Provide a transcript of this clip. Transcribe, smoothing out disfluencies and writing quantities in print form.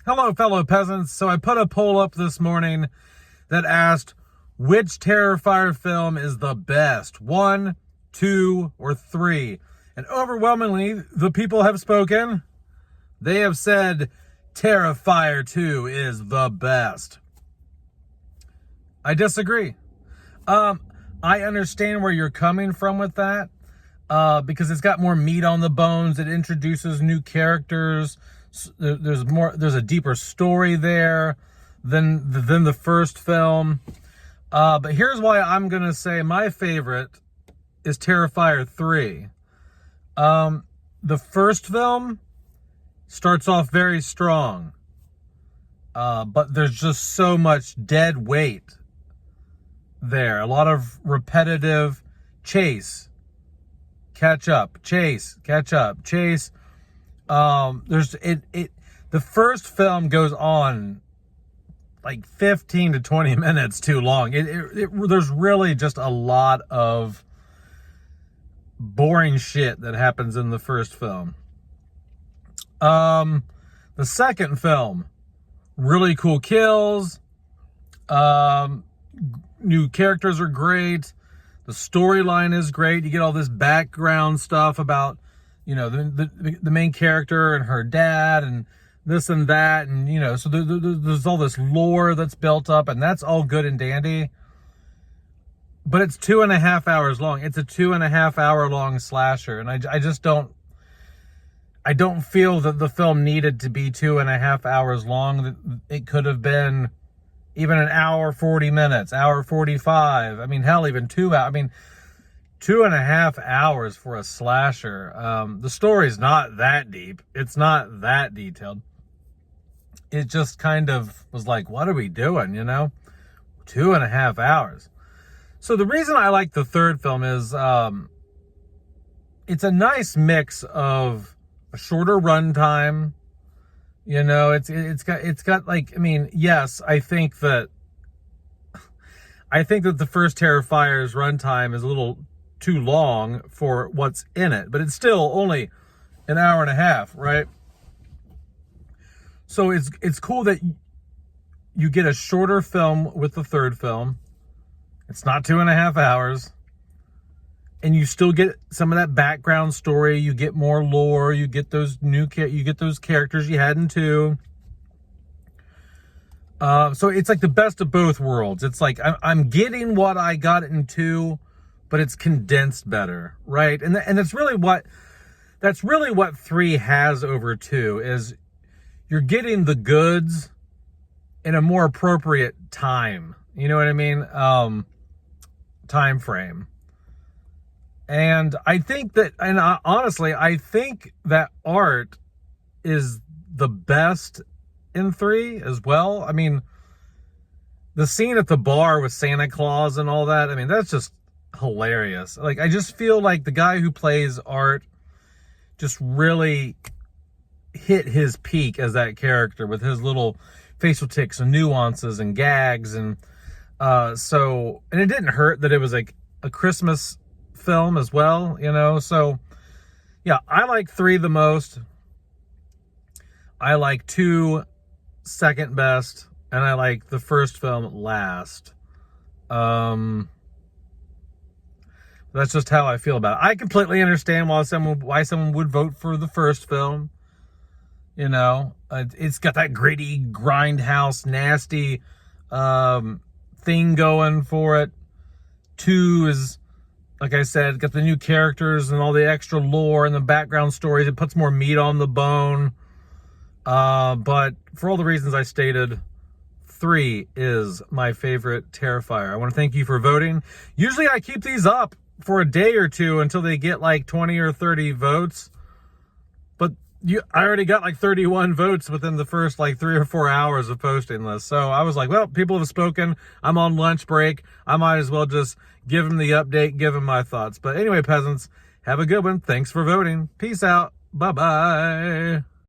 Hello, fellow peasants. So I put a poll up this morning that asked, which Terrifier film is the best? 1, 2, or 3? And overwhelmingly, the people have spoken. They have said Terrifier 2 is the best. I disagree. I understand where you're coming from with that, because it's got more meat on the bones. It introduces new characters. There's a deeper story there than the first film. But here's why I'm gonna say my favorite is Terrifier 3. The first film starts off very strong, but there's just so much dead weight there. A lot of repetitive chase, catch up, chase, catch up, chase. The first film goes on like 15 to 20 minutes too long. There's really just a lot of boring shit that happens in the first film. The second film, really cool kills. New characters are great. The storyline is great. You get all this background stuff about, the main character and her dad and this and that. And, so there's all this lore that's built up, and that's all good and dandy. But it's 2.5 hours long. It's a 2.5 hour long slasher. And I just don't feel that the film needed to be 2.5 hours long. It could have been even an hour, 40 minutes, hour 45. I mean, hell, even 2 hours. I mean, 2.5 hours for a slasher. The story's not that deep. It's not that detailed. It just kind of was like, what are we doing, 2.5 hours. So the reason I like the third film is it's a nice mix of a shorter runtime. It's got like, yes, I think that the first Terrifier's runtime is a little too long for what's in it, but it's still only an hour and a half, right? So it's cool that you get a shorter film with the third film. It's not 2.5 hours. And you still get some of that background story. You get more lore. You get those characters you had in 2. So it's like the best of both worlds. It's like I'm getting what I got in 2, but it's condensed better, right? And that's really what 3 has over 2 is you're getting the goods in a more appropriate time. You know what I mean? Time frame. And I think that, honestly, I think that art is the best in 3 as well. I mean, the scene at the bar with Santa Claus and all that, that's just hilarious. Like, I just feel like the guy who plays Art just really hit his peak as that character with his little facial tics and nuances and gags. And and it didn't hurt that it was like a Christmas film as well, so yeah, I like 3 the most. I like 2 second best, and I like the first film last. That's just how I feel about it. I completely understand why someone would vote for the first film. It's got that gritty, grindhouse, nasty thing going for it. 2 is, like I said, got the new characters and all the extra lore and the background stories. It puts more meat on the bone. But for all the reasons I stated, 3 is my favorite Terrifier. I want to thank you for voting. Usually I keep these up for a day or 2 until they get like 20 or 30 votes. But I already got like 31 votes within the first like 3 or 4 hours of posting this. So I was like, well, people have spoken. I'm on lunch break. I might as well just give them the update, give them my thoughts. But anyway, peasants, have a good one. Thanks for voting. Peace out. Bye-bye.